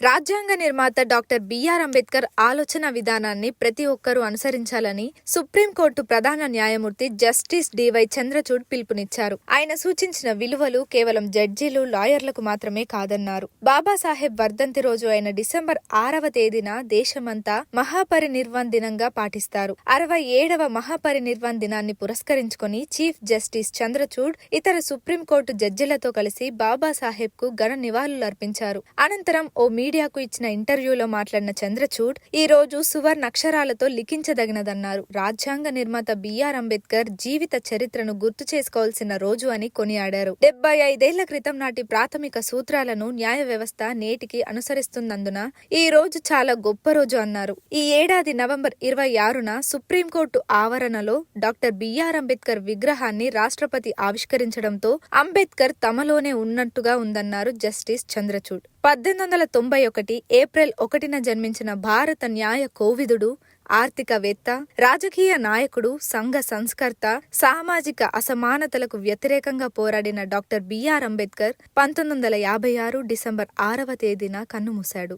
రాజ్యాంగ నిర్మాత doctor BR Ambedkar ఆలోచన విధానాన్ని ప్రతి ఒక్కరూ అనుసరించాలని సుప్రీంకోర్టు ప్రధాన న్యాయమూర్తి జస్టిస్ డివై చంద్రచూడ్ పిలుపునిచ్చారు. ఆయన సూచించిన విలువలు కేవలం జడ్జీలు, లాయర్లకు మాత్రమే కాదన్నారు. బాబాసాహెబ్ వర్ధంతి రోజు అయిన డిసెంబర్ 6వ తేదీన దేశమంతా మహాపరినిర్వాణ్ దినంగా పాటిస్తారు. 67వ మహాపరినిర్వాణ్ దినాన్ని పురస్కరించుకొని చీఫ్ జస్టిస్ చంద్రచూడ్ ఇతర సుప్రీంకోర్టు జడ్జిలతో కలిసి బాబాసాహెబ్ కు ఘన నివాళులర్పించారు. అనంతరం ఓ మీడియాకు ఇచ్చిన ఇంటర్వ్యూలో మాట్లాడిన చంద్రచూడ్ ఈ రోజు సువర్ణాక్షరాలతో లిఖించదగినదన్నారు. రాజ్యాంగ నిర్మాత బిఆర్ అంబేద్కర్ జీవిత చరిత్రను గుర్తు చేసుకోవాల్సిన రోజు అని కొనియాడారు. 75 క్రితం నాటి ప్రాథమిక సూత్రాలను న్యాయ వ్యవస్థ నేటికి అనుసరిస్తున్నందున ఈ రోజు చాలా గొప్ప రోజు అన్నారు. ఈ ఏడాది నవంబర్ 26న సుప్రీంకోర్టు ఆవరణలో డాక్టర్ బిఆర్ అంబేద్కర్ విగ్రహాన్ని రాష్ట్రపతి ఆవిష్కరించడంతో అంబేద్కర్ తమలోనే ఉన్నట్టుగా ఉందన్నారు జస్టిస్ చంద్రచూడ్. 1891 ఏప్రిల్ 1న జన్మించిన భారత న్యాయ కోవిదుడు, ఆర్థికవేత్త, రాజకీయ నాయకుడు, సంఘ సంస్కర్త, సామాజిక అసమానతలకు వ్యతిరేకంగా పోరాడిన డాక్టర్ బిఆర్ అంబేద్కర్ 1956 డిసెంబర్ 6వ తేదీన కన్నుమూశాడు.